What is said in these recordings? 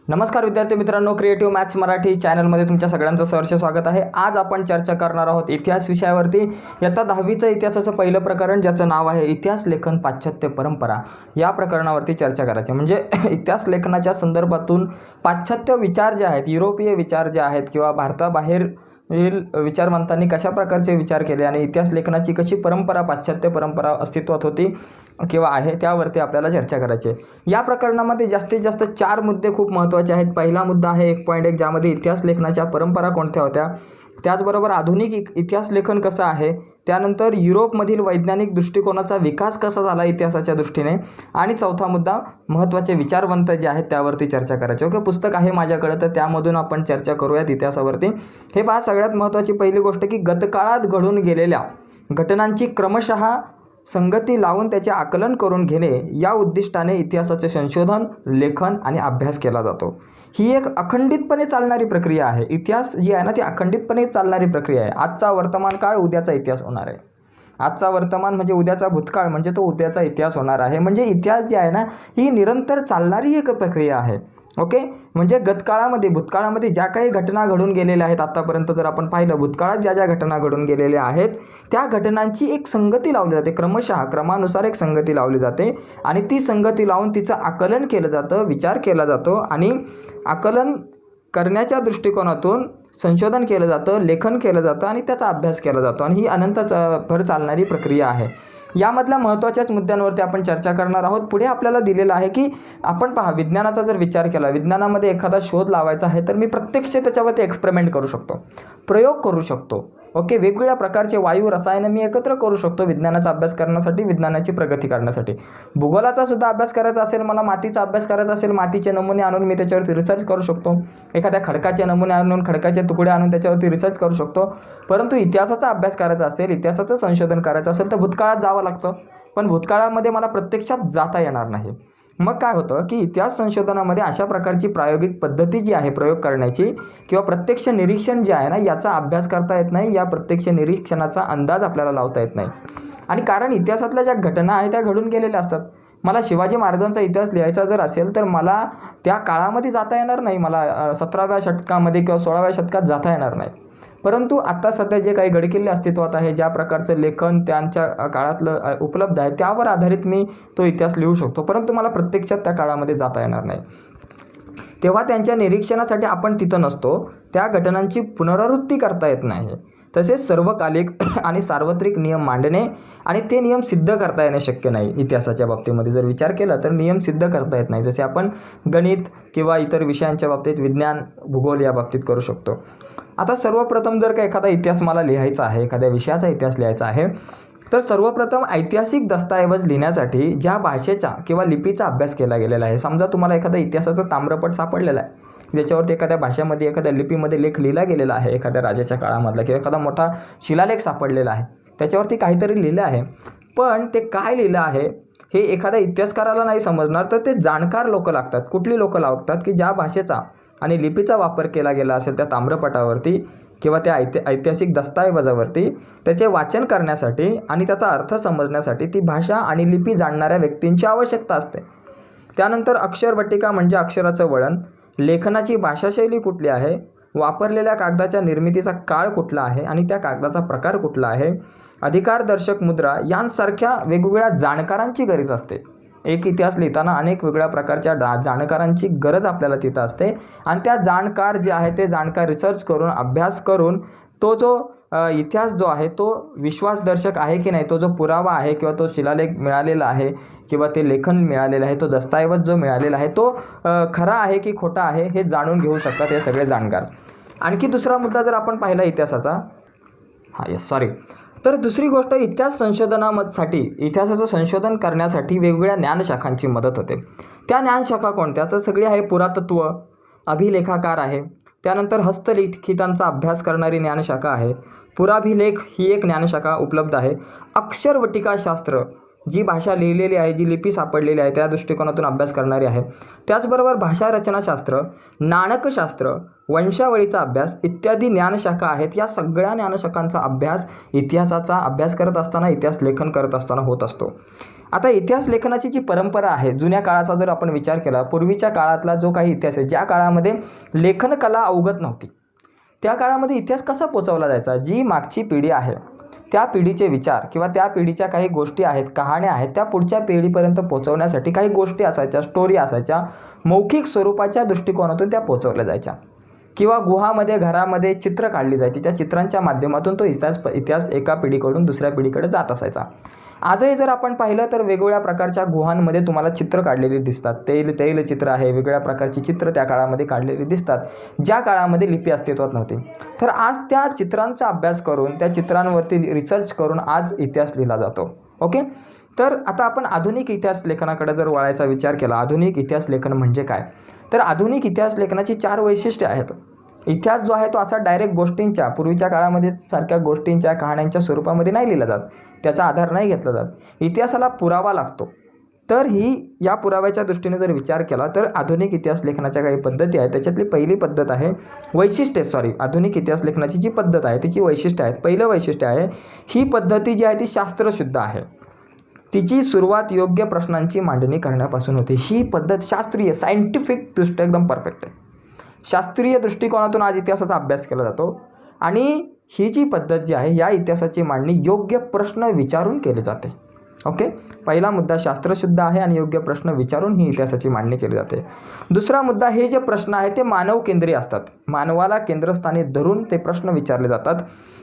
नमस्कार विद्यार्थी मित्रांनो, क्रिएटिव्ह मॅथ्स मराठी चॅनलमध्ये तुमच्या सगळ्यांचं सहर्ष स्वागत आहे। आज आपण चर्चा करणार आहोत इतिहास विषयावरती। इयत्ता 10वीचं इतिहासाचं पहिलं प्रकरण ज्याचं नाव आहे इतिहास लेखन पाश्चात्य परंपरा, या प्रकरणावरती चर्चा करायची। म्हणजे इतिहास लेखनाच्या संदर्भातून पाश्चात्य विचार जे आहेत, युरोपीय विचार जे आहेत किंवा भारताबाहेर विचारवंतांनी कशा प्रकारचे विचार केले आणि इतिहास लेखनाची कशी परंपरा, पाश्चात्य परंपरा अस्तित्वात होती किंवा आहे, त्यावरती आपल्याला चर्चा करायची आहे। या प्रकरणामध्ये जास्तीत जास्त 4 मुद्दे खूप महत्त्वाचे आहेत। पहिला मुद्दा आहे 1.1 ज्यामध्ये इतिहास लेखनाच्या परंपरा कोणत्या होत्या, त्याचबरोबर आधुनिक इतिहास लेखन कसं आहे, त्यानंतर युरोपमधील वैज्ञानिक दृष्टिकोनाचा विकास कसा झाला इतिहासाच्या दृष्टीने, आणि चौथा मुद्दा महत्त्वाचे विचारवंत जे आहेत त्यावरती चर्चा करायची। ओके, पुस्तक आहे माझ्याकडे, तर त्यामधून आपण चर्चा करूयात इतिहासावरती। हे पहा, सगळ्यात महत्त्वाची पहिली गोष्ट की गतकाळात घडून गेलेल्या घटनांची क्रमशः संगती लावून त्याचे आकलन करून घेणे या उद्दिष्टाने इतिहासाचे संशोधन, लेखन आणि अभ्यास केला जातो। ही एक अखंडितपणे चालणारी प्रक्रिया आहे। इतिहास जी आहे ना, ती अखंडितपणे चालणारी प्रक्रिया आहे। आजचा वर्तमान काळ उद्याचा इतिहास होणार आहे। आजचा वर्तमान म्हणजे उद्याचा भूतकाळ, म्हणजे तो उद्याचा इतिहास होणार आहे। म्हणजे इतिहास जी आहे ना, ही निरंतर चालणारी एक प्रक्रिया आहे। ओके, म्हणजे गतकाळामध्ये भूतकाळामध्ये ज्या काही घटना घडून गेलेल्या आहेत आतापर्यंत जर आपण पाहिलं, भूतकाळात ज्या ज्या घटना घडून गेलेल्या आहेत त्या घटनांची एक संगती लावली जाते, क्रमशः क्रमानुसार एक संगती लावली जाते आणि ती संगती लावून तिचं आकलन केलं जातं, विचार केला जातो आणि आकलन करण्याच्या दृष्टिकोनातून संशोधन केलं जातं, लेखन केलं जातं आणि त्याचा अभ्यास केला जातो आणि ही अनंत भर चालणारी प्रक्रिया आहे। यामधल्या महत्त्वाच्याच मुद्द्यांवरती आपण चर्चा करणार आहोत। पुढे आपल्याला दिलेलं आहे की आपण पहा, विज्ञानाचा जर विचार केला, विज्ञानामध्ये एखादा शोध लावायचा आहे तर मी प्रत्यक्ष त्याच्यावरती एक्सपेरिमेंट करू शकतो, प्रयोग करू शकतो। ओके, वेगवेगळ्या प्रकारचे वायू, रसायनं मी एकत्र करू शकतो विज्ञानाचा अभ्यास करण्यासाठी, विज्ञानाची प्रगती करण्यासाठी। भूगोलाचा सुद्धा अभ्यास करायचा असेल, मला मातीचा अभ्यास करायचा असेल, मातीचे नमुने आणून मी त्याच्यावरती रिसर्च करू शकतो। एखाद्या खडकाचे नमुने आणून, खडकाचे तुकडे आणून त्याच्यावरती रिसर्च करू शकतो। परंतु इतिहासाचा अभ्यास करायचा असेल, इतिहासाचं संशोधन करायचं असेल तर भूतकाळात जावं लागतं, पण भूतकाळामध्ये मला प्रत्यक्षात जाता येणार नाही। मग काय होतं की इतिहास संशोधनामध्ये अशा प्रकारची प्रायोगिक पद्धती जी आहे प्रयोग करण्याची किंवा प्रत्यक्ष निरीक्षण जे आहे ना, याचा अभ्यास करता येत नाही, या प्रत्यक्ष निरीक्षणाचा अंदाज आपल्याला लावता येत नाही। आणि कारण इतिहासातल्या ज्या घटना आहेत त्या घडून गेलेल्या असतात। मला शिवाजी महाराजांचा इतिहास लिहायचा जर असेल तर मला त्या काळामध्ये जाता येणार नाही, मला 17व्या शतकामध्ये किंवा 16व्या शतकात जाता येणार नाही। परंतु आता सध्या जे काही गडकिल्ले अस्तित्वात आहे, ज्या प्रकारचं लेखन त्यांच्या काळातलं उपलब्ध आहे त्यावर आधारित मी तो इतिहास लिहू शकतो, परंतु मला प्रत्यक्षात त्या काळामध्ये जाता येणार नाही। तेव्हा त्यांच्या निरीक्षणासाठी आपण तिथं नसतो, त्या घटनांची पुनरावृत्ती करता येत नाही। तसेच सर्वकालिक आणि सार्वत्रिक नियम मांडणे आणि ते नियम सिद्ध करता येणे शक्य नाही। इतिहासाच्या बाबतीमध्ये जर विचार केला तर नियम सिद्ध करता येत नाही, जसे आपण गणित किंवा इतर विषयांच्या बाबतीत, विज्ञान, भूगोल या बाबतीत करू शकतो। आता सर्वप्रथम जर का एखादा इतिहास मला लिहायचा आहे, एखाद्या विषयाचा इतिहास लिहायचा आहे, तर सर्वप्रथम ऐतिहासिक दस्तऐवज लिहिण्यासाठी ज्या भाषेचा किंवा लिपीचा अभ्यास केला गेलेला आहे, समजा तुम्हाला एखादा इतिहासाचा ताम्रपट सापडलेला आहे, ज्याच्यावरती एखाद्या भाषेमध्ये, एखाद्या लिपीमध्ये लेख लिहिला गेलेला आहे, एखाद्या राजाच्या काळामधला किंवा एखादा मोठा शिलालेख सापडलेला आहे, त्याच्यावरती काहीतरी लिहिलं आहे, पण ते काय लिहिलं आहे हे एखाद्या इतिहासकाराला नाही समजणार, तर ते जाणकार लोक लागतात। कुठली लोक लागतात की ज्या भाषेचा आणि लिपीचा वापर केला गेला असेल त्या ताम्रपटावरती किंवा त्या ऐतिहासिक दस्तऐवजावरती, त्याचे वाचन करण्यासाठी आणि त्याचा अर्थ समजण्यासाठी ती भाषा आणि लिपी जाणणाऱ्या व्यक्तींची आवश्यकता असते। त्यानंतर अक्षरवटिका म्हणजे अक्षराचं वळण, लेखनाची भाषाशैली कुठली आहे, वापरलेल्या कागदाच्या निर्मितीचा काळ कुठला आहे आणि त्या कागदाचा प्रकार कुठला आहे, अधिकारदर्शक मुद्रा यांसारख्या वेगवेगळ्या जाणकारांची गरज असते। एक इतिहास लिहिताना अनेक वेगळ्या प्रकारच्या जाणकारांची गरज आपल्याला तिथं असते आणि त्या जाणकार जे आहे ते जाणकार रिसर्च करून, अभ्यास करून तो जो इतिहास जो आहे तो विश्वासदर्शक आहे की नाही, तो जो पुरावा आहे किंवा तो शिलालेख मिळालेला आहे किंवा ते लेखन मिळालेलं आहे, तो दस्तऐवज जो मिळालेला आहे तो खरा आहे की खोटा आहे हे जाणून घेऊ शकतात हे सगळे जाणकार। आणखी दुसरा मुद्दा जर आपण पाहिला इतिहासाचा, तर दुसरी गोष्ट, इतिहास संशोधनासाठी, इतिहासाचं संशोधन करण्यासाठी वेगवेगळ्या ज्ञानशाखांची मदत होते। त्या ज्ञानशाखा कोणत्या, तर सगळी आहे पुरातत्व, अभिलेखाकार आहे, त्यानंतर हस्तलिखितांचा अभ्यास करणारी ज्ञानशाखा आहे, पुराभिलेख ही एक ज्ञानशाखा उपलब्ध आहे, अक्षरवटिकाशास्त्र जी भाषा लिहिलेली आहे, जी लिपी सापडलेली आहे त्या दृष्टिकोनातून अभ्यास करणारी आहे. त्याचबरोबर भाषा रचनाशास्त्र, नाणकशास्त्र, वंशावळीचा अभ्यास इत्यादी ज्ञानशाखा आहेत. या सगळ्या ज्ञानशाखांचा अभ्यास इतिहासाचा अभ्यास करत असताना, इतिहास लेखन करत असताना होत असतो. आता इतिहास लेखनाची जी परंपरा आहे, जुन्या काळाचा जर आपण विचार केला, पूर्वीच्या काळातला जो काही इतिहास आहे, ज्या काळामध्ये लेखन कला अवगत नव्हती, त्या काळामध्ये इतिहास कसा पोचवला जायचा? जी मागची पिढी आहे त्या पिढीचे विचार किंवा त्या पिढीच्या काही गोष्टी आहेत, कहाण्या आहेत, त्या पुढच्या पिढीपर्यंत पोचवण्यासाठी काही गोष्टी असायच्या, स्टोरी असायच्या, मौखिक स्वरूपाच्या दृष्टिकोनातून त्या पोचवल्या जायच्या किंवा गुहामध्ये, घरामध्ये चित्र काढली जायची. त्या चित्रांच्या माध्यमातून तो इतिहास एका पिढीकडून दुसऱ्या पिढीकडे जात असायचा. आजही जर आपण पाहिलं तर वेगवेगळ्या प्रकारच्या गुहांमध्ये तुम्हाला चित्र काढलेली दिसतात. तैलचित्र आहे, वेगवेगळ्या प्रकारची चित्र त्या काळामध्ये काढलेली दिसतात, ज्या काळामध्ये लिपी अस्तित्वात नव्हती. तर आज त्या चित्रांचा अभ्यास करून, त्या चित्रांवरती रिसर्च करून आज इतिहास लिहिला जातो. ओके. तर आता आपण आधुनिक इतिहास लेखनाकडे जर वळायचा विचार केला, आधुनिक इतिहास लेखन म्हणजे काय? तर आधुनिक इतिहास लेखनाची 4 वैशिष्ट्ये आहेत. इतिहास जो आहे तो असा डायरेक्ट गोष्टींच्या, पूर्वीच्या काळामध्ये सारख्या गोष्टींच्या, कहाण्यांच्या स्वरूपामध्ये नाही लिहिला जात, त्याचा आधार नाही घेतला जात. इतिहासाला पुरावा लागतो. तर या पुराव्याच्या दृष्टीने जर विचार केला तर आधुनिक इतिहास लेखनाच्या काही पद्धती आहेत. त्याच्यातली पहिली पद्धत आहे आधुनिक इतिहास लेखनाची जी पद्धत आहे तिची वैशिष्ट्य आहेत. पहिलं वैशिष्ट्य आहे, ही पद्धती जी आहे ती शास्त्रशुद्ध आहे. तिची सुरुवात योग्य प्रश्नांची मांडणी करण्यापासून होते. ही पद्धत शास्त्रीय, सायंटिफिक दृष्ट्या एकदम परफेक्ट आहे. शास्त्रीय दृष्टिकोनातून आज इतिहासाचा अभ्यास केला जातो आणि ही जी पद्धत जी आहे, या इतिहासाची मांडणी योग्य प्रश्न विचारून केली जाते. ओके. पहिला मुद्दा शास्त्रशुद्ध आहे आणि योग्य प्रश्न विचारून ही इतिहासाची मांडणी केली जाते. दुसरा मुद्दा, हे जे प्रश्न आहेत ते मानव केंद्रीय असतात. मानवाला केंद्रस्थानी धरून ते प्रश्न विचारले जातात.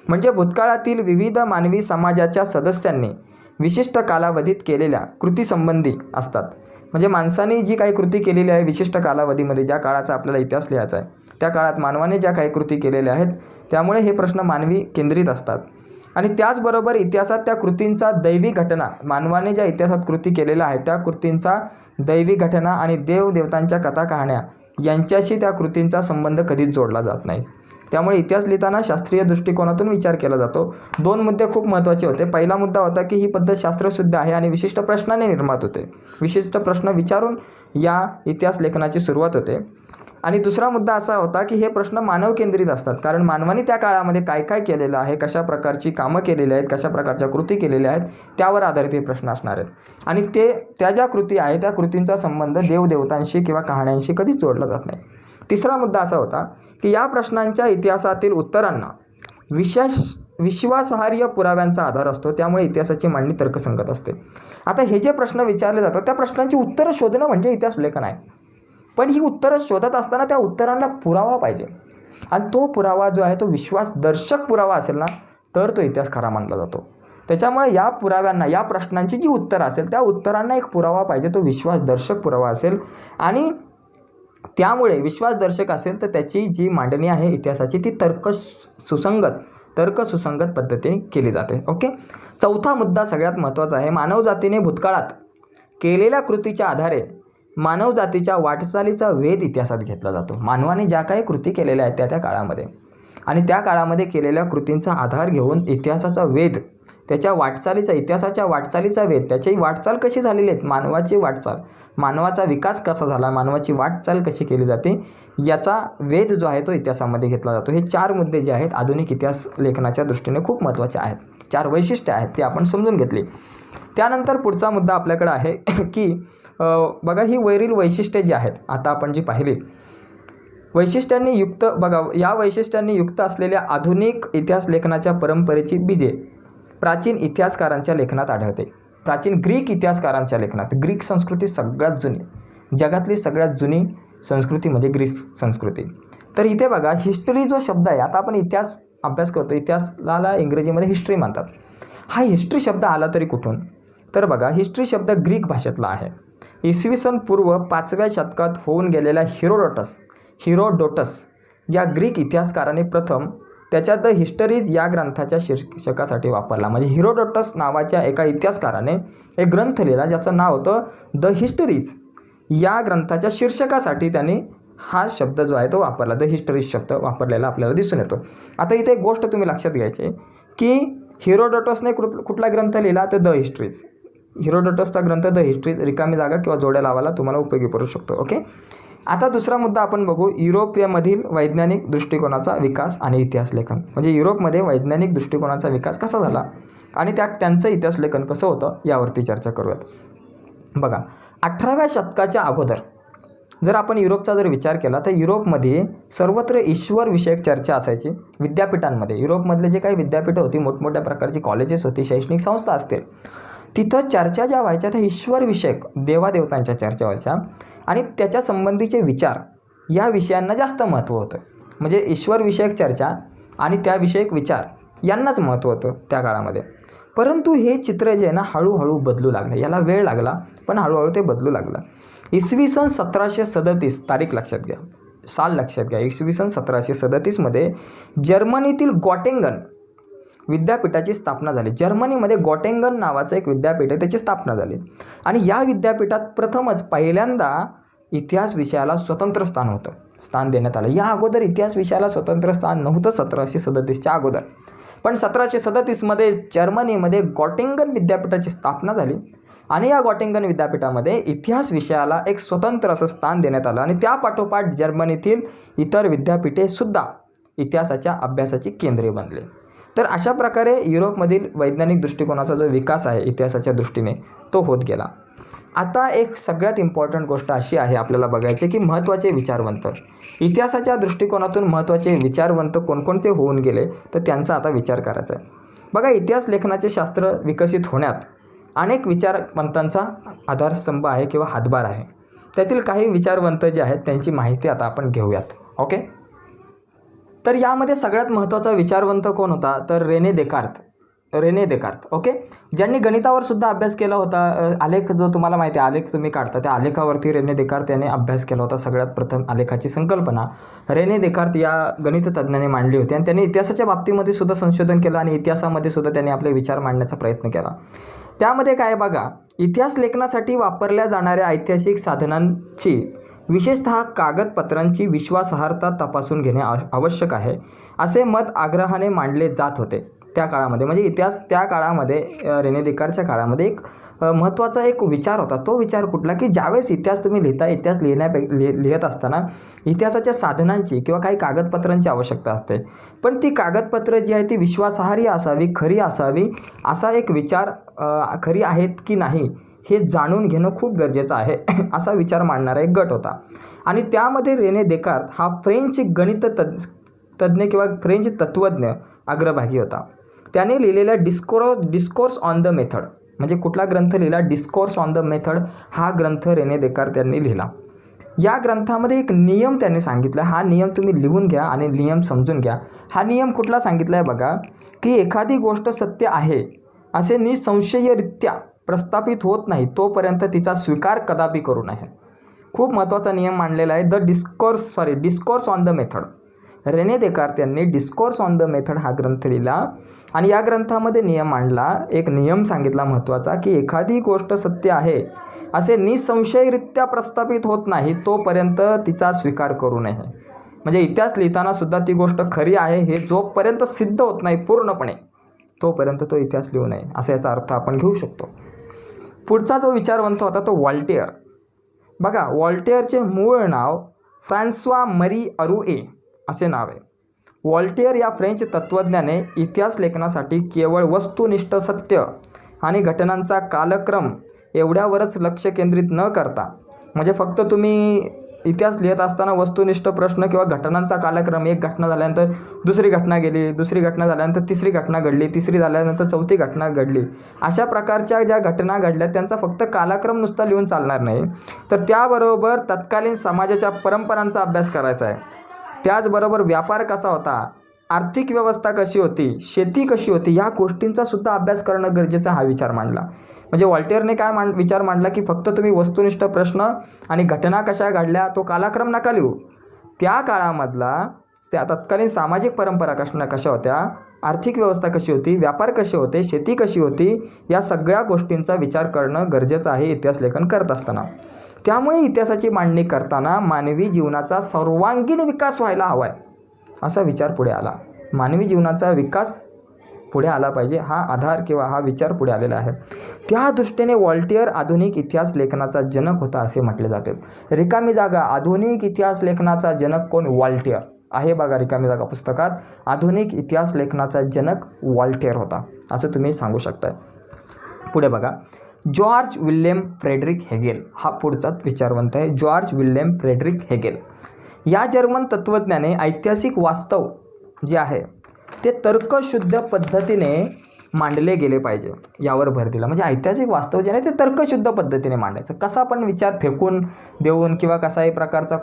म्हणजे भूतकाळातील विविध मानवी समाजाच्या सदस्यांनी विशिष्ट कालावधीत केलेल्या कृतीसंबंधी असतात. म्हणजे माणसाने जी काही कृती केलेली आहे विशिष्ट कालावधीमध्ये, ज्या काळाचा आपल्याला इतिहास लिहायचा आहे, त्या काळात मानवाने ज्या काही कृती केलेल्या आहेत, त्यामुळे हे प्रश्न मानवी केंद्रित असतात. आणि त्याचबरोबर इतिहासात त्या कृतींचा दैवी घटना, मानवाने ज्या इतिहासात कृती केलेल्या आहेत त्या कृतींचा दैवी घटना आणि देवदेवतांच्या कथा कहाण्या यांच्याशी त्या कृतींचा संबंध कधीच जोडला जात नाही. त्यामुळे इतिहास लिहिताना शास्त्रीय दृष्टिकोनातून विचार केला जातो. 2 मुद्दे खूप महत्त्वाचे होते. पहिला मुद्दा होता की ही पद्धत शास्त्रशुद्ध आहे आणि विशिष्ट प्रश्नाने निर्मात होते. विशिष्ट प्रश्न विचारून या इतिहास लेखनाची सुरुवात होते. आणि दुसरा मुद्दा असा होता की हे प्रश्न मानव केंद्रित असतात, कारण मानवाने त्या काळामध्ये काय काय केलेलं आहे, कशा प्रकारची कामं केलेली आहेत, कशा प्रकारच्या कृती केलेल्या आहेत, त्यावर आधारित हे प्रश्न असणार आहेत. आणि त्या ज्या कृती आहेत त्या कृतींचा संबंध देवदेवतांशी किंवा कहाण्यांशी कधीच जोडला जात नाही. तिसरा मुद्दा असा होता की या प्रश्नांच्या इतिहासातील उत्तरांना विश्वासार्ह पुराव्यांचा आधार असतो. त्यामुळे इतिहासाची मांडणी तर्कसंगत असते. आता हे जे प्रश्न विचारले जातात त्या प्रश्नांची उत्तरं शोधणं म्हणजे इतिहास लेखन आहे. पण ही उत्तरं शोधत असताना त्या उत्तरांना पुरावा पाहिजे, आणि तो पुरावा जो आहे तो विश्वासदर्शक पुरावा असेल ना, तर तो इतिहास खरा मानला जातो. त्याच्यामुळे या पुराव्यांना, या प्रश्नांची जी उत्तरं असेल त्या उत्तरांना एक पुरावा पाहिजे, तो विश्वासदर्शक पुरावा असेल. आणि त्यामुळे विश्वासदर्शक असेल तर त्याची जी मांडणी आहे इतिहासाची ती तर्कसुसंगत पद्धतीने केली जाते. ओके. चौथा मुद्दा सगळ्यात महत्त्वाचा आहे. मानवजातीने भूतकाळात केलेल्या कृतीच्या आधारे मानवजातीच्या वाटचालीचा वेध इतिहासात घेतला जातो. मानवाने ज्या काही कृती केलेल्या आहेत त्या काळामध्ये, आणि त्या काळामध्ये केलेल्या कृतींचा आधार घेऊन इतिहासाचा वेध, त्याच्या वाटचालीचा, इतिहासाच्या वाटचालीचा वेध, त्याची वाटचाल कशी झालेली आहे, मानवाची वाटचाल, मानवाचा विकास कसा झाला, मानवाची वाटचाल कशी केली जाते, याचा वेध जो आहे तो इतिहासामध्ये घेतला जातो. हे 4 मुद्दे जे आहेत आधुनिक इतिहास लेखनाच्या दृष्टीने खूप महत्त्वाचे आहेत. 4 वैशिष्ट्ये आहेत ती आपण समजून घेतली. त्यानंतर पुढचा मुद्दा आपल्याकडे आहे की बघा, ही वरील वैशिष्ट्ये जी आहेत आता आपण जी पाहिली, वैशिष्ट्यांनी युक्त, बघा या वैशिष्ट्यांनी युक्त असलेल्या आधुनिक इतिहास लेखनाच्या परंपरेची बीजे प्राचीन इतिहासकारांच्या लेखनात आढळते. प्राचीन ग्रीक इतिहासकारांच्या लेखनात. ग्रीक संस्कृती सगळ्यात जुनी, जगातली सगळ्यात जुनी संस्कृती म्हणजे ग्रीक संस्कृती. तर इथे बघा, हिस्ट्री जो शब्द आहे, आता आपण इतिहास अभ्यास करतो, इतिहासाला इंग्रजीमध्ये हिस्ट्री म्हणतात. हा हिस्ट्री शब्द आला तरी कुठून? तर बघा, हिस्ट्री शब्द ग्रीक भाषेतला आहे. इसवी सन पूर्व 5व्या शतकात होऊन गेलेल्या हिरोडोटस या ग्रीक इतिहासकाराने प्रथम त्याच्या द हिस्टरीज या ग्रंथाच्या शीर्षकासाठी वापरला. म्हणजे हिरोडोटस नावाच्या एका इतिहासकाराने एक ग्रंथ लिहिला ज्याचं नाव होतं द हिस्टरीज. या ग्रंथाच्या शीर्षकासाठी त्यांनी हा शब्द जो आहे तो वापरला, द हिस्टरीज शब्द वापरलेला आपल्याला दिसून येतो. आता इथे एक गोष्ट तुम्ही लक्षात घ्यायची की हिरोडोटसने कुठला ग्रंथ लिहिला, तर द हिस्टरीज. हेरोडोटसचा ग्रंथ द हिस्ट्री रिकामी जागा किंवा जोड्या लावायला तुम्हाला उपयोगी पडू शकतो. ओके, आता दुसरा मुद्दा आपण बघू, युरोपमधील वैज्ञानिक दृष्टिकोनाचा विकास आणि इतिहास लेखन. म्हणजे युरोपमध्ये वैज्ञानिक दृष्टिकोनाचा विकास कसा झाला आणि त्यांचं इतिहास लेखन कसं होतं यावरती चर्चा करूयात. बघा, 18व्या शतकाच्या अगोदर जर आपण युरोपचा जर विचार केला तर युरोपमध्ये सर्वत्र ईश्वर विषयक चर्चा असायची. विद्यापीठांमध्ये युरोपमधले जे काही विद्यापीठं होती, मोठमोठ्या प्रकारची कॉलेजेस होती, शैक्षणिक संस्था असतील, तिथं चर्चा ज्या व्हायच्या त्या ईश्वर विषयक देवादेवतांच्या चर्चा व्हायच्या आणि त्याच्या संबंधीचे विचार या विषयांना जास्त महत्त्व होतं. म्हणजे ईश्वर विषयक चर्चा आणि त्याविषयक विचार यांनाच महत्त्व होतं त्या काळामध्ये. परंतु हे चित्र जे आहे ना हळूहळू बदलू लागलं. याला वेळ लागला पण हळूहळू ते बदलू लागलं. इसवी सन 1737 तारीख लक्षात घ्या, साल लक्षात घ्या. इसवी सन 1737मध्ये जर्मनीतील गॉटेंगन विद्यापीठाची स्थापना झाली. जर्मनीमध्ये गॉटेंगन नावाचं एक विद्यापीठ आहे, त्याची स्थापना झाली आणि या विद्यापीठात प्रथमच पहिल्यांदा इतिहास विषयाला स्वतंत्र स्थान देण्यात आलं. या अगोदर इतिहास विषयाला स्वतंत्र स्थान नव्हतं 1737च्या अगोदर. पण 1737मध्ये जर्मनीमध्ये गॉटेंगन विद्यापीठाची स्थापना झाली आणि या गॉटेंगन विद्यापीठामध्ये इतिहास विषयाला एक स्वतंत्र असं स्थान देण्यात आलं आणि त्या पाठोपाठ जर्मनीतील इतर विद्यापीठे सुद्धा इतिहासाच्या अभ्यासाची केंद्रे बनले. तर अशा प्रकारे युरोपमधील वैज्ञानिक दृष्टिकोनाचा जो विकास आहे इतिहासाच्या दृष्टीने तो होत गेला. आता एक सगळ्यात इम्पॉर्टंट गोष्ट अशी आहे आपल्याला बघायची की महत्त्वाचे विचारवंत, इतिहासाच्या दृष्टिकोनातून महत्त्वाचे विचारवंत कोणकोणते होऊन गेले तर त्यांचा आता विचार करायचा आहे. बघा, इतिहास लेखनाचे शास्त्र विकसित होण्यात अनेक विचारवंतांचा आधारस्तंभ आहे किंवा हातभार आहे. त्यातील काही विचारवंत जे आहेत त्यांची माहिती आता आपण घेऊयात. ओके, तर यामध्ये सगळ्यात महत्त्वाचा विचारवंत कोण होता तर रेने देकार्त. ओके, ज्यांनी गणितावर सुद्धा अभ्यास केला होता. आलेख जो तुम्हाला माहिती आहे, आलेख तुम्ही काढता त्या आलेखावरती रेने देकार्त याने अभ्यास केला होता. सगळ्यात प्रथम आलेखाची संकल्पना रेने देकार्त या गणिततज्ञाने मांडली होती आणि त्यांनी इतिहासाच्या बाबतीमध्ये सुद्धा संशोधन केलं आणि इतिहासामध्ये सुद्धा त्यांनी आपले विचार मांडण्याचा प्रयत्न केला. त्यामध्ये काय बघा, इतिहास लेखनासाठी वापरल्या जाणाऱ्या ऐतिहासिक साधनांची विशेषतः कागदपत्रांची विश्वासार्हता तपासून घेणे आवश्यक आहे असे मत आग्रहाने मांडले जात होते त्या काळामध्ये. म्हणजे इतिहास त्या काळामध्ये रेने देकार्तच्या काळामध्ये एक महत्त्वाचा एक विचार होता. तो विचार कुठला की ज्यावेळेस इतिहास तुम्ही इतिहास लिहित असताना इतिहासाच्या साधनांची किंवा काही कागदपत्रांची आवश्यकता असते, पण ती कागदपत्र जी आहे ती विश्वासार्ह असावी, खरी असावी, असा एक विचार खरी आहेत की नाही हे जाणून घेणं खूप गरजेचं आहे असा विचार मांडणारा एक गट होता. आणि त्यामध्ये रेने देकार्त हा फ्रेंच गणित तज्ज्ञ किंवा फ्रेंच तत्त्वज्ञ अग्रभागी होता. त्याने लिहिलेल्या डिस्कोर्स ऑन द मेथड, म्हणजे कुठला ग्रंथ लिहिला, डिस्कोर्स ऑन द मेथड हा ग्रंथ रेने देकार्त यांनी लिहिला. या ग्रंथामध्ये एक नियम त्यांनी सांगितला. हा नियम तुम्ही लिहून घ्या आणि नियम समजून घ्या. हा नियम कुठला सांगितला आहे बघा, की एखादी गोष्ट सत्य आहे असे निसंशयरित्या प्रस्थापित होत नाही तोपर्यंत तिचा स्वीकार कदापि करू नये. खूप महत्त्वाचा नियम मांडलेला आहे. Discourse on the method. Rene Descartes यांनी डिस्कोर्स ऑन द मेथड हा ग्रंथ लिहिला आणि या ग्रंथामध्ये नियम मांडला. एक नियम सांगितला महत्त्वाचा की एखादी गोष्ट सत्य आहे असे निसंशयरित्या प्रस्थापित होत नाही तोपर्यंत तिचा स्वीकार करू नये. म्हणजे इतिहास लिहिताना सुद्धा ती गोष्ट खरी आहे हे जोपर्यंत सिद्ध होत नाही पूर्णपणे तोपर्यंत तो इतिहास लिहू नये, असा याचा अर्थ आपण घेऊ शकतो. पुढचा जो विचारवंत होता तो व्हॉल्टेअर. बघा, व्हॉल्टेअरचे मूळ नाव फ्रान्स्वा मरी अरुए असे नाव आहे. व्हॉल्टेअर या फ्रेंच तत्त्वज्ञाने इतिहास लेखनासाठी केवळ वस्तुनिष्ठ सत्य आणि घटनांचा कालक्रम एवढ्यावरच लक्ष केंद्रित न करता, म्हणजे फक्त तुम्ही इतिहास लिहित असताना वस्तुनिष्ठ प्रश्न किंवा घटनांचा कालक्रम, एक घटना झाल्यानंतर दुसरी घटना गेली, दुसरी घटना झाल्यानंतर तिसरी घटना घडली, तिसरी झाल्यानंतर चौथी घटना घडली, अशा प्रकारच्या ज्या घटना घडल्या त्यांचा फक्त कालक्रम नुसता लिहून चालणार नाही, तर त्याबरोबर तत्कालीन समाजाच्या परंपरांचा अभ्यास करायचा आहे. त्याचबरोबर व्यापार कसा होता, आर्थिक व्यवस्था कशी होती, शेती कशी होती, या गोष्टींचा सुद्धा अभ्यास करणं गरजेचा हा विचार मांडला. म्हणजे व्हॉल्टेअरने काय विचार मांडला की फक्त तुम्ही वस्तुनिष्ठ प्रश्न आणि घटना कशा घडल्या तो कालक्रम नका लिहू, त्या काळामधला त्या तत्कालीन सामाजिक परंपरा कशा होत्या, आर्थिक व्यवस्था कशी होती, व्यापार कसे होते, शेती कशी होती, या सगळ्या गोष्टींचा विचार करणं गरजेचं आहे इतिहास लेखन करत असताना. त्यामुळे इतिहासाची मांडणी करताना मानवी जीवनाचा सर्वांगीण विकास व्हायला हवा आहे असा विचार पुढे आला. मानवी जीवनाचा विकास पुढे आला पाहिजे, हा आधार किंवा हा विचार पुढे आलेला आहे. त्या दृष्टीने व्हॉल्टियर आधुनिक इतिहास लेखनाचा जनक होता असे म्हटले जाते. रिकामी जागा, आधुनिक इतिहास लेखनाचा जनक कोण? व्हॉल्टियर आहे बघा, रिकामी जागा पुस्तकात. आधुनिक इतिहास लेखनाचा जनक व्हॉल्टियर होता असं तुम्ही सांगू शकता. पुढे बघा, जॉर्ज विल्यम फ्रेडरिक हेगेल हा पुढचाच विचारवंत आहे. जॉर्ज विल्यम फ्रेडरिक हेगेल या जर्मन तत्त्वज्ञाने ऐतिहासिक वास्तव जे आहे ते तर्कशुद्ध पद्धतीने मांडले गेले पाहिजे यावर भर दिला. म्हणजे ऐतिहासिक वास्तव जे आहे ते तर्कशुद्ध पद्धतीने मांडायचं. कसा पण विचार फेकून देऊन किंवा कसाही प्रकारचा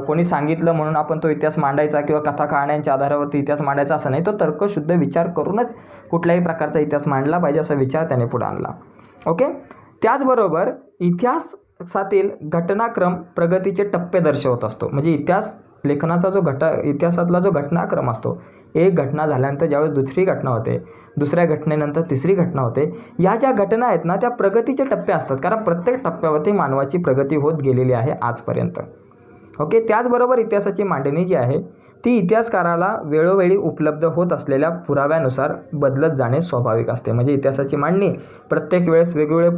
कोणी सांगितलं म्हणून आपण तो इतिहास मांडायचा किंवा कथा कहाण्यांच्या आधारावरती इतिहास मांडायचा असं नाही. तो तर्कशुद्ध विचार करूनच कुठल्याही प्रकारचा इतिहास मांडला पाहिजे असा विचार त्याने पुढे आणला. ओके. त्याचबरोबर इतिहासातील घटनाक्रम प्रगतीचे टप्पे दर्शवत असतो. म्हणजे इतिहास लेखनाचा इतिहासातला जो घटनाक्रम असतो, एक घटना झाल्यानंतर ज्यावेळेस दुसरी घटना होते, दुसऱ्या घटनेनंतर तिसरी घटना होते, या ज्या घटना आहेत ना त्या प्रगतीचे टप्पे असतात. कारण प्रत्येक टप्प्यावरती मानवाची प्रगती होत गेलेली आहे आजपर्यंत. ओके. त्याचबरोबर इतिहासाची मांडणी जी आहे ती इतिहासकाराला वेळोवेळी उपलब्ध होत असलेल्या पुराव्यानुसार बदलत जाणे स्वाभाविक असते. म्हणजे इतिहासाची मांडणी प्रत्येक वेळेस वेगवेगळे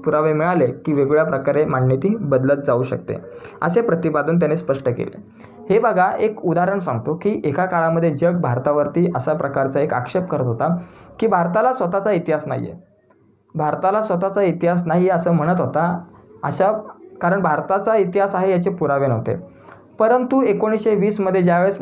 पुरावे मिळाले की वेगवेगळ्या प्रकारे मांडणी ती बदलत जाऊ शकते असे प्रतिपादन त्याने स्पष्ट केले. हे बघा, एक उदाहरण सांगतो की एका काळामध्ये जग भारतावरती असा प्रकारचा एक आक्षेप करत होता की भारताला स्वतःचा इतिहास नाही आहे, भारताला स्वतःचा इतिहास नाही असं म्हणत होता. कारण भारताचा इतिहास आहे याचे पुरावे नव्हते. परंतु 1920मध्ये ज्यावेळेस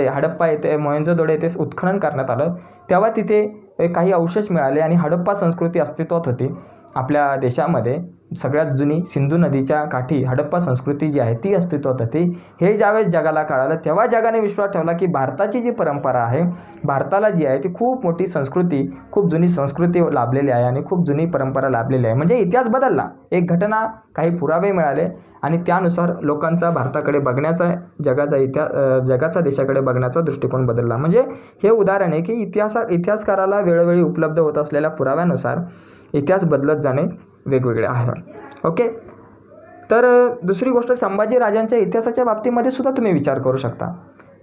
हडप्पा येथे उत्खनन करण्यात आलं तेव्हा तिथे काही अवशेष मिळाले आणि हडप्पा संस्कृती अस्तित्वात होती आपल्या देशामध्ये. सगळ्यात जुनी सिंधू नदीच्या काठी हडप्पा संस्कृती जी आहे ती अस्तित्वात होती. हे ज्यावेळेस जगाला कळालं तेव्हा जगाने विश्वास ठेवला की भारताची जी परंपरा आहे, भारताला जी आहे ती खूप मोठी संस्कृती, खूप जुनी संस्कृती लाभलेली आहे आणि खूप जुनी परंपरा लाभलेली आहे. म्हणजे इतिहास बदलला. एक घटना, काही पुरावे मिळाले आणि त्यानुसार लोकांचा भारताकडे बघण्याचा, जगाचा देशाकडे बघण्याचा दृष्टिकोन बदलला. म्हणजे हे उदाहरण आहे की इतिहासकाराला वेळोवेळी उपलब्ध होत असलेल्या पुराव्यानुसार इतिहास बदलत जाणे वेगवेगळे आहे. ओके. तर दुसरी गोष्ट, संभाजी राजांच्या इतिहासाच्या बाबतीमध्ये सुद्धा तुम्ही विचार करू शकता.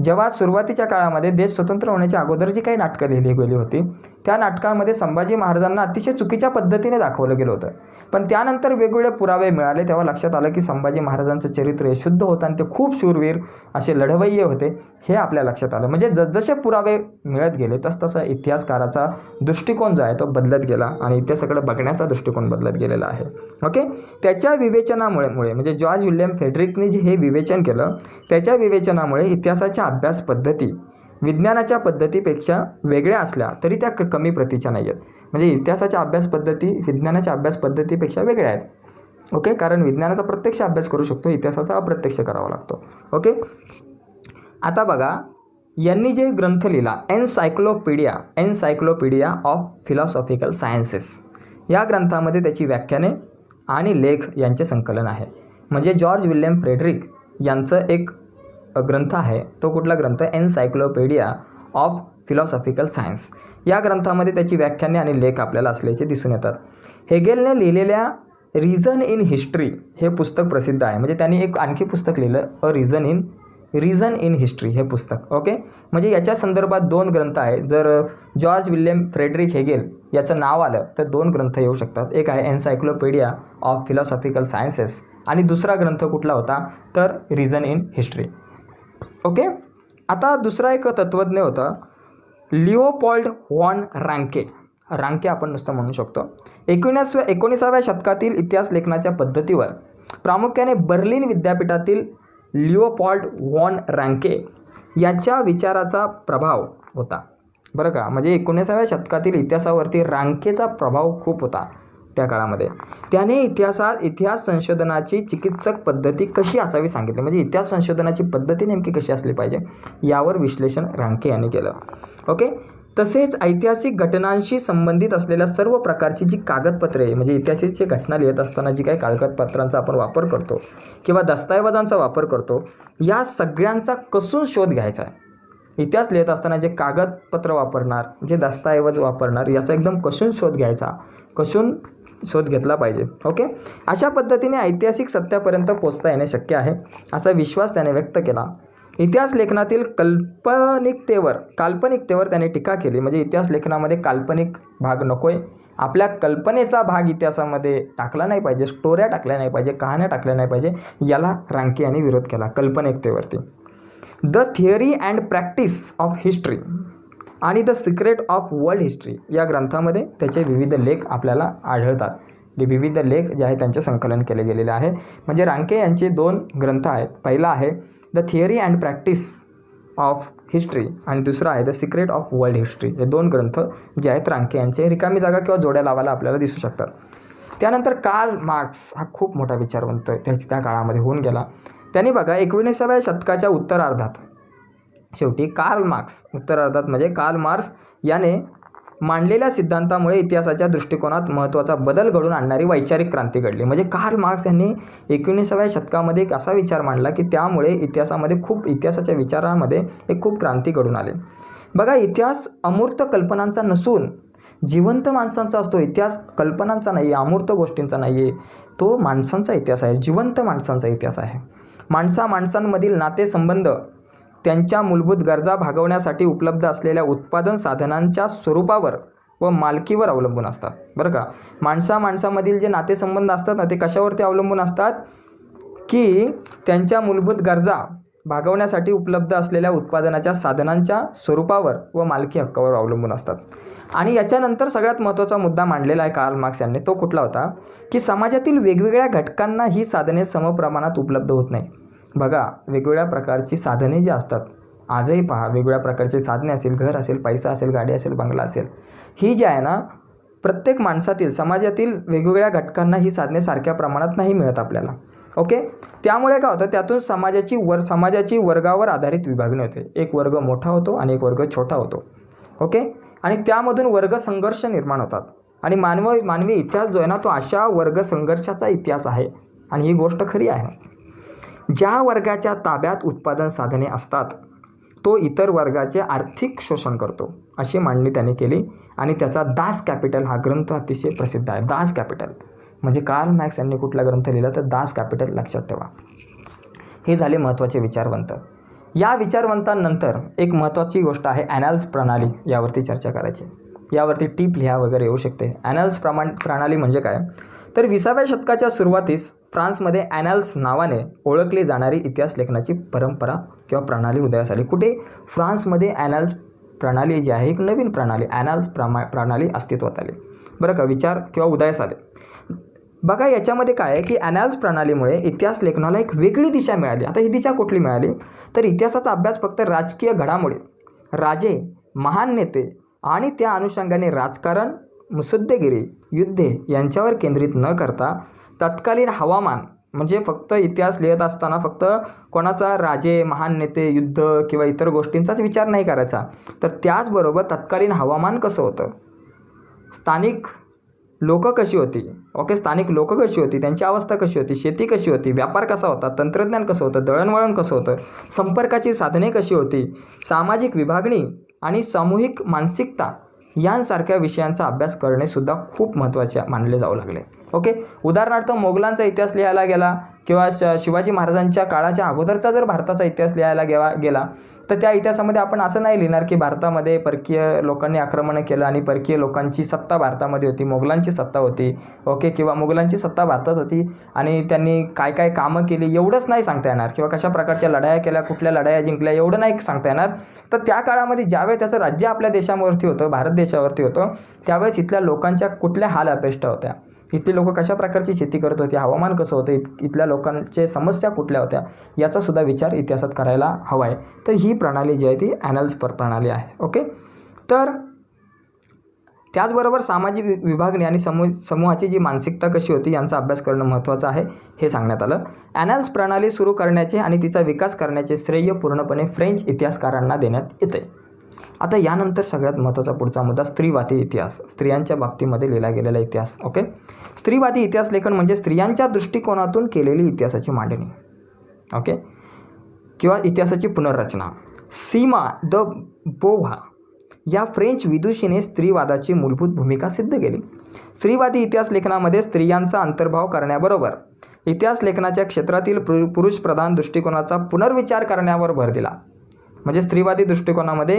जेव्हा सुरुवातीच्या काळामध्ये देश स्वतंत्र होण्याच्या अगोदर जी काही नाटकं लिहिली गेली होती त्या नाटकांमध्ये संभाजी महाराजांना अतिशय चुकीच्या पद्धतीने दाखवलं गेलं होतं. पण त्यानंतर वेगवेगळे पुरावे मिळाले तेव्हा लक्षात आलं की संभाजी महाराजांचं चरित्र हे शुद्ध होतं आणि ते खूप शूरवीर असे लढवय्ये होते हे आपल्या लक्षात आलं. म्हणजे जसजसे पुरावे मिळत गेले तसतसा इतिहासकाराचा दृष्टिकोन जो आहे तो बदलत गेला आणि इतिहासाकडे बघण्याचा दृष्टिकोन बदलत गेलेला आहे. ओके. त्याच्या विवेचनामुळे म्हणजे जॉर्ज विल्यम फ्रेडरिकने जे हे विवेचन केलं त्याच्या विवेचनामुळे इतिहासाच्या अभ्यास पद्धती विज्ञानाच्या पद्धतीपेक्षा वेगळ्या असल्या तरी त्या कमी प्रतीच्या नाही आहेत. म्हणजे इतिहासाच्या अभ्यास पद्धती विज्ञानाच्या अभ्यास पद्धतीपेक्षा वेगळ्या आहेत. ओके. कारण विज्ञानाचा प्रत्यक्ष अभ्यास करू शकतो, इतिहासाचा अप्रत्यक्ष करावा लागतो. ओके. आता बघा, यांनी जे ग्रंथ लिहिला एन्सायक्लोपीडिया ऑफ फिलॉसॉफिकल सायन्सेस या ग्रंथामध्ये त्याची व्याख्याने आणि लेख यांचे संकलन आहे. म्हणजे जॉर्ज विल्यम फ्रेडरिक यांचं एक ग्रंथ आहे. तो कुठला ग्रंथ? Encyclopaedia of philosophical science. या ग्रंथामध्ये त्याची व्याख्याने आणि लेख आपल्याला असल्याचे दिसून येतात. हेगेलने लिहिलेल्या रिझन इन हिस्ट्री हे पुस्तक प्रसिद्ध आहे. म्हणजे त्यांनी एक आणखी पुस्तक लिहिलं, रिझन इन हिस्ट्री हे पुस्तक. ओके. म्हणजे याच्या संदर्भात 2 ग्रंथ आहेत. जर जॉर्ज विल्यम फ्रेडरिक हेगेल याचं नाव आलं तर 2 ग्रंथ येऊ शकतात. एक आहे एन्सायक्लोपीडिया ऑफ फिलॉसॉफिकल सायन्सेस आणि दुसरा ग्रंथ कुठला होता तर रिझन इन हिस्ट्री. ओके. आता दुसरा एक तत्त्वज्ञ होता लिओपोल्ड वॉन रांके आपण नुसतं म्हणू शकतो. 19व्या शतकातील इतिहास लेखनाच्या पद्धतीवर प्रामुख्याने बर्लिन विद्यापीठातील लिओपोल्ड वॉन रांके याच्या विचाराचा प्रभाव होता बरं का. म्हणजे 19व्या शतकातील इतिहासावरती रांकेचा प्रभाव खूप होता त्या काळामध्ये. त्याने इतिहास संशोधनाची चिकित्सक पद्धती कशी असावी सांगितली. म्हणजे इतिहास संशोधनाची पद्धती नेमकी कशी असली पाहिजे यावर विश्लेषण रांके यांनी केलं. ओके. तसेच ऐतिहासिक घटनांशी संबंधित असलेल्या सर्व प्रकारची जी कागदपत्रे म्हणजे इतिहासाची घटना लिहित असताना जी काही कागदपत्रांचा आपण वापर करतो किंवा दस्तऐवजांचा वापर करतो या सगळ्यांचा कसून शोध घ्यायचा आहे. इतिहास लिहित असताना जे कागदपत्र वापरणार, जे दस्तऐवज वापरणार याचा एकदम कसून शोध घेतला पाहिजे. ओके. अशा पद्धतीने ऐतिहासिक सत्यापर्यंत पोहोचता येणे शक्य आहे असा विश्वास त्याने व्यक्त केला. इतिहास लेखनातील काल्पनिकतेवर त्याने टीका केली. म्हणजे इतिहास लेखनामध्ये काल्पनिक भाग नको आहे, आपल्या कल्पनेचा भाग इतिहासामध्ये टाकला नाही पाहिजे, स्टोऱ्या टाकल्या नाही पाहिजे, कहाण्या टाकल्या नाही पाहिजे. याला रांके यांनी विरोध केला कल्पनिकतेवरती. The theory and practice of history आणि the secret of world history या ग्रंथामध्ये त्याचे विविध लेख आपल्याला आढळतात. विविध लेख जे आहे त्यांचे संकलन केले गेलेले आहे. म्हणजे रांके यांचे 2 ग्रंथ आहेत. पहिला आहे the theory and practice of history आणि दुसरा आहे the secret of world history. हे 2 ग्रंथ जे आहेत रांके यांचे. रिकामी जागा किंवा जोड्या लावायला आपल्याला दिसू शकतात. त्यानंतर कार्ल मार्क्स हा खूप मोठा विचारवंत त्या काळामध्ये होऊन गेला. त्यांनी बघा 19व्या शतकाच्या उत्तरार्धात शेवटी कार्ल मार्क्स याने मांडलेल्या सिद्धांतामुळे इतिहासाच्या दृष्टिकोनात महत्त्वाचा बदल घडून आणणारी वैचारिक क्रांती घडली. म्हणजे कार्ल मार्क्स यांनी 19व्या शतकामध्ये एक असा विचार मांडला की त्यामुळे इतिहासाच्या विचारांमध्ये एक खूप क्रांती घडून आली. बघा, इतिहास अमूर्त कल्पनांचा नसून जिवंत माणसांचा असतो. इतिहास कल्पनांचा नाही आहे, अमूर्त गोष्टींचा नाही आहे, तो माणसांचा इतिहास आहे, जिवंत माणसांचा इतिहास आहे. माणसांमधील नातेसंबंध त्यांच्या मूलभूत गरजा भागवण्यासाठी उपलब्ध असलेल्या उत्पादन साधनांच्या स्वरूपावर व मालकीवर अवलंबून असतात. बरं का, माणसामधील जे नातेसंबंध असतात ना, ते कशावरती अवलंबून असतात की त्यांच्या मूलभूत गरजा भागवण्यासाठी उपलब्ध असलेल्या उत्पादनाच्या साधनांच्या स्वरूपावर व मालकी हक्कावर अवलंबून असतात. आणि याच्यानंतर सगळ्यात महत्त्वाचा मुद्दा मांडलेला आहे कार्ल मार्क्स यांनी. तो कुठला होता की समाजातील वेगवेगळ्या घटकांना ही साधने समप्रमाणात उपलब्ध होत नाही. बघा, वेगवेगळ्या प्रकारची साधने जी असतात आजही पहा, वेगवेगळ्या प्रकारची साधने असेल, घर असेल, पैसा असेल, गाडी असेल, बंगला असेल, ही जी आहे ना, प्रत्येक समाजातील वेगवेगळ्या घटकांना ही साधने सारख्या प्रमाणात नाही मिळत आपल्याला. ओके, त्यामुळे काय होतं, त्यातून समाजाची वर्गावर आधारित विभागणी होते. एक वर्ग मोठा होतो आणि एक वर्ग छोटा होतो. ओके, आणि त्यामधून वर्ग संघर्ष निर्माण होतात. आणि मानवी इतिहास जो आहे ना, तो अशा वर्ग संघर्षाचा इतिहास आहे. आणि ही गोष्ट खरी आहे. ज्या वर्गाच्या ताब्यात उत्पादन साधने असतात तो इतर वर्गाचे आर्थिक शोषण करतो, अशी मांडणी त्याने केली. आणि त्याचा दास कॅपिटल हा ग्रंथ अतिशय प्रसिद्ध आहे. दास कॅपिटल म्हणजे कार्ल मार्क्स यांनी कुठला ग्रंथ लिहिला तर दास कॅपिटल, लक्षात ठेवा. हे झाले महत्त्वाचे विचारवंत. या विचारवंतांनंतर एक महत्त्वाची गोष्ट आहे ॲनॅल्स प्रणाली, यावरती चर्चा करायची. यावरती टिप लिहा वगैरे येऊ शकते. ॲनॅल्स प्रणाली म्हणजे काय तर 20व्या शतकाच्या सुरुवातीस फ्रान्समध्ये ॲनॅल्स नावाने ओळखली जाणारी इतिहास लेखनाची परंपरा किंवा प्रणाली उदयास आली. कुठे? फ्रान्समध्ये ॲनॅल्स प्रणाली जी आहे एक नवीन प्रणाली, ॲनॅल्स प्रणाली अस्तित्वात आली. बरं का, विचार किंवा उदयास आले. बघा, याच्यामध्ये काय आहे की ॲनॅल्स प्रणालीमुळे इतिहास लेखनाला एक वेगळी दिशा मिळाली. आता ही दिशा कुठली मिळाली तर इतिहासाचा अभ्यास फक्त राजकीय घडामोडी, राजे, महान नेते आणि त्या अनुषंगाने राजकारण, मुत्सद्देगिरी, युद्धे यांच्यावर केंद्रित न करता तत्कालीन हवामान, म्हणजे फक्त इतिहास लिहित असताना फक्त कोणाचा राजे, महान नेते, युद्ध किंवा इतर गोष्टींचाच विचार नाही करायचा, तर त्याचबरोबर तत्कालीन हवामान कसं होतं, स्थानिक लोक कशी होती, स्थानिक लोक कशी होती, त्यांची अवस्था कशी होती, शेती कशी होती, व्यापार कसा होता, तंत्रज्ञान कसं होतं, दळणवळण कसं होतं, संपर्काची साधने कशी होती, सामाजिक विभागणी आणि सामूहिक मानसिकता यांसारख्या विषयांचा अभ्यास करणे सुद्धा खूप महत्त्वाचे मानले जाऊ लागले. उदाहरणार्थ मोगलांचा इतिहास लिहायला गेला किंवा शिवाजी महाराजांच्या काळाच्या अगोदरचा जर भारताचा इतिहास लिहायला गेला तर त्या इतिहासामध्ये आपण असं नाही लिहिणार की भारतामध्ये परकीय लोकांनी आक्रमण केलं आणि परकीय लोकांची सत्ता भारतामध्ये होती, मोगलांची सत्ता होती, किंवा मोगलांची सत्ता भारतात होती आणि त्यांनी काय काय कामं केली एवढंच नाही सांगता येणार, किंवा कशा प्रकारच्या लढाया केल्या, कुठल्या लढाया जिंकल्या एवढं नाही सांगता येणार. तर त्या काळामध्ये ज्यावेळेस त्याचं राज्य आपल्या देशावरती होतं, भारत देशावरती होतं, त्यावेळेस इथल्या लोकांच्या कुठल्या हाल अपेष्टा होत्या, इथली लोक कशा प्रकारची शेती करत होती, हवामान कसं होतं, इथल्या लोकांचे समस्या कुठल्या होत्या, याचा सुद्धा विचार इतिहासात करायला हवा आहे. तर ही प्रणाली जी आहे ती ॲनॅल्स प्रणाली आहे. तर त्याचबरोबर सामाजिक विभागणी आणि समूहाची जी मानसिकता कशी होती यांचा अभ्यास करणं महत्त्वाचं आहे हे सांगण्यात आलं. ॲनॅल्स प्रणाली सुरू करण्याचे आणि तिचा विकास करण्याचे श्रेय पूर्णपणे फ्रेंच इतिहासकारांना देण्यात येते. आता यानंतर सगळ्यात महत्त्वाचा पुढचा मुद्दा स्त्रीवादी इतिहास, स्त्रियांच्या बाबतीमध्ये लिहिला गेलेला इतिहास. स्त्रीवादी इतिहास लेखन म्हणजे स्त्रियांच्या दृष्टिकोनातून केलेली इतिहासाची मांडणी, किंवा इतिहासाची पुनर्रचना. सीमा द बोव्हा या फ्रेंच विदुषीने स्त्रीवादाची मूलभूत भूमिका सिद्ध केली. स्त्रीवादी इतिहास लेखनामध्ये स्त्रियांचा अंतर्भाव करण्याबरोबर इतिहास लेखनाच्या क्षेत्रातील पुरुषप्रधान दृष्टिकोनाचा पुनर्विचार करण्यावर भर दिला. म्हणजे स्त्रीवादी दृष्टिकोनामध्ये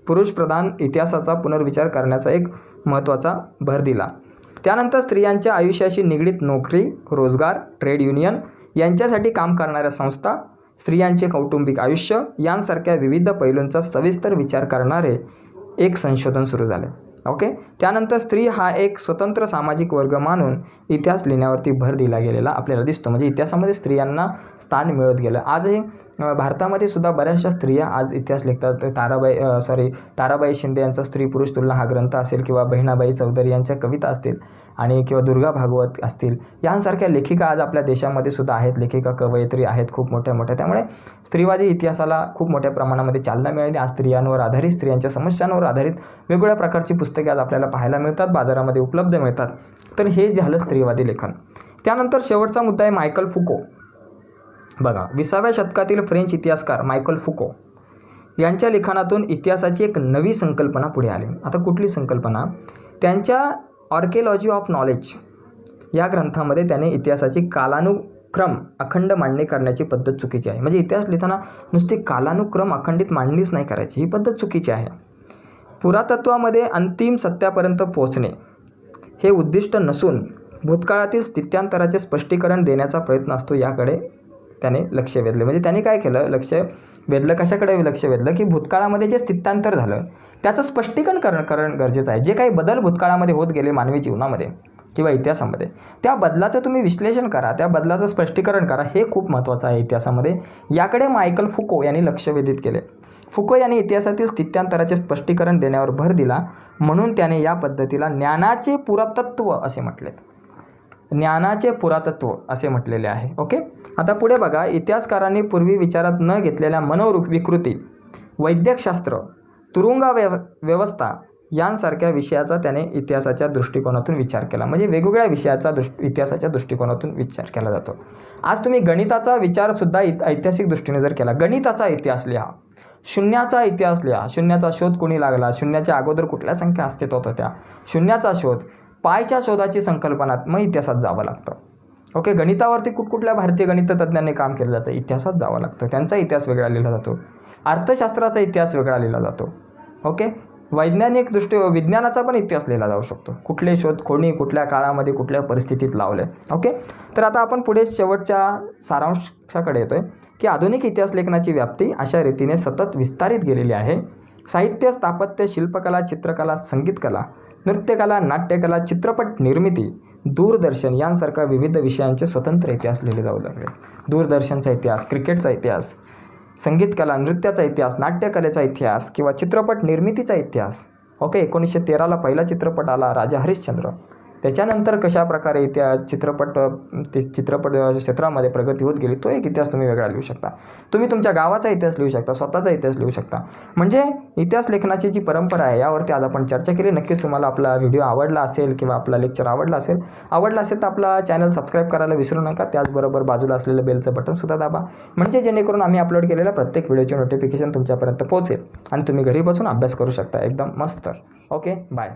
पुरुषप्रधान इतिहासाचा पुनर्विचार करण्याचा एक महत्त्वाचा भर दिला. त्यानंतर स्त्रियांच्या आयुष्याशी निगडीत नोकरी, रोजगार, ट्रेड युनियन यांच्यासाठी काम करणाऱ्या संस्था, स्त्रियांचे कौटुंबिक आयुष्य यांसारख्या विविध पैलूंचा सविस्तर विचार करणारे एक संशोधन सुरू झाले. ओके. त्यानंतर स्त्री हा एक स्वतंत्र सामाजिक वर्ग मानून इतिहास लिहिण्यावरती भर दिला गेलेला आपल्याला दिसतो. म्हणजे इतिहासामध्ये स्त्रियांना स्थान मिळत गेलं. आजही भारतामध्ये सुद्धा बऱ्याचशा स्त्रिया आज इतिहास लिखतात. ताराबाई शिंदे यांचा स्त्री पुरुष तुलना हा ग्रंथ असेल, किंवा बहिणाबाई चौधरी यांच्या कविता असतील, आणि किंवा दुर्गा भागवत असतील, यांसारख्या लेखिका आज आपल्या देशामध्ये सुद्धा आहेत. लेखिका कवयित्री आहेत खूप मोठ्या मोठ्या. त्यामुळे स्त्रीवादी इतिहासाला खूप मोठ्या प्रमाणामध्ये चालना मिळाली. आज स्त्रियांवर आधारित, स्त्रियांच्या समस्यांवर आधारित वेगवेगळ्या प्रकारची पुस्तके आज आपल्याला पाहायला मिळतात, बाजारामध्ये उपलब्ध मिळतात. तर हे झालं स्त्रीवादी लेखन. त्यानंतर शेवटचा मुद्दा आहे मायकल फुको. बघा, 20व्या शतकातील फ्रेंच इतिहासकार मायकल फुको यांच्या लेखनातून इतिहासाची एक नवी संकल्पना पुढे आली. आता कुठली संकल्पना? त्यांच्या आर्किओलॉजी ऑफ नॉलेज या ग्रंथामध्ये त्याने इतिहासाची कालानुक्रम अखंड मांडणी करण्याची पद्धत चुकीची आहे. म्हणजे इतिहास लिहिताना नुसती कालानुक्रम अखंडित मांडणीच नाही करायची, ही पद्धत चुकीची आहे. पुरातत्वामध्ये अंतिम सत्यापर्यंत पोहोचणे हे उद्दिष्ट नसून भूतकाळातील स्थित्यांतराचे स्पष्टीकरण देण्याचा प्रयत्न असतो, याकडे त्याने लक्ष वेधले. म्हणजे त्याने काय केलं? लक्ष वेधलं. कशाकडे लक्ष वेधलं? की भूतकाळामध्ये जे स्थित्यांतर झालं त्याचं स्पष्टीकरण करणं गरजेचं आहे. जे काही बदल भूतकाळामध्ये होत गेले मानवी जीवनामध्ये किंवा इतिहासामध्ये, त्या बदलाचं तुम्ही विश्लेषण करा, त्या बदलाचं स्पष्टीकरण करा. हे खूप महत्त्वाचं आहे इतिहासामध्ये. याकडे मायकल फुको यांनी लक्ष वेधित केले. फुको यांनी इतिहासातील स्थित्यांतराचे स्पष्टीकरण देण्यावर भर दिला, म्हणून त्याने या पद्धतीला ज्ञानाचे पुरातत्व असे म्हटले. ज्ञानाचे पुरातत्व असे म्हटलेले आहे. ओके. आता पुढे बघा, इतिहासकारांनी पूर्वी विचारात न घेतलेल्या मनोविकृती, वैद्यकशास्त्र, तुरुंग व्यवस्था यांसारख्या विषयाचा त्याने इतिहासाच्या दृष्टिकोनातून विचार केला. म्हणजे वेगवेगळ्या विषयाचा इतिहासाच्या दृष्टिकोनातून विचार केला जातो. आज तुम्ही गणिताचा विचारसुद्धा ऐतिहासिक दृष्टीने जर केला, गणिताचा इतिहास लिहा, शून्याचा इतिहास लिहा, शून्याचा शोध कोणी लागला, शून्याच्या अगोदर कुठल्या संख्या अस्तित्वात होत्या, शून्याचा शोध, पायच्या शोधाची संकल्पना, मग इतिहासात जावं लागतं. ओके. गणितावरती कुठकुठल्या भारतीय गणिततज्ञांनी काम केलं जातं, इतिहासात जावं लागतं. त्यांचा इतिहास वेगळा लिहिला जातो. अर्थशास्त्राचा इतिहास वेगळा लिहिला जातो. ओके. विज्ञानाचा पण इतिहास लिहिला जाऊ शकतो. कुठले शोध कोणी कुठल्या काळामध्ये कुठल्या परिस्थितीत लावले. ओके. तर आता आपण पुढे शेवटच्या सारांशाकडे येतोय की आधुनिक इतिहास लेखनाची व्याप्ती अशा रीतीने सतत विस्तारित गेलेली आहे. साहित्य, स्थापत्य, शिल्पकला, चित्रकला, संगीतकला, नृत्यकला, नाट्यकला, चित्रपट निर्मिती, दूरदर्शन यांसारख्या विविध विषयांचे स्वतंत्र इतिहास लिहिले जाऊ लागले. दूरदर्शनचा इतिहास, क्रिकेटचा इतिहास, संगीतकला, नृत्याचा इतिहास, नाट्यकलेचा इतिहास किंवा चित्रपट निर्मितीचा इतिहास. ओके. 1913ला पहिला चित्रपट आला, राजा हरिश्चंद्र. त्याच्यानंतर कशा प्रकारे चित्रपट क्षेत्रामध्ये प्रगती होत गेली, तो एक इतिहास तुम्ही वेगळा लिहू शकता. तुम्ही तुमच्या गावाचा इतिहास लिहू शकता, स्वतःचा इतिहास लिहू शकता. म्हणजे इतिहास लेखनाची जी परंपरा आहे यावरती आज आपण चर्चा केली. नक्कीच तुम्हाला आपला व्हिडिओ आवडला असेल किंवा आपला लेक्चर आवडला असेल तर आपला चॅनल सबस्क्राईब करायला विसरू नका. त्याचबरोबर बाजूला असलेलं बेलचं बटनसुद्धा दाबा, म्हणजे जेणेकरून आम्ही अपलोड केलेल्या प्रत्येक व्हिडिओची नोटिफिकेशन तुमच्यापर्यंत पोहोचेल आणि तुम्ही घरी बसून अभ्यास करू शकता एकदम मस्त. ओके. बाय.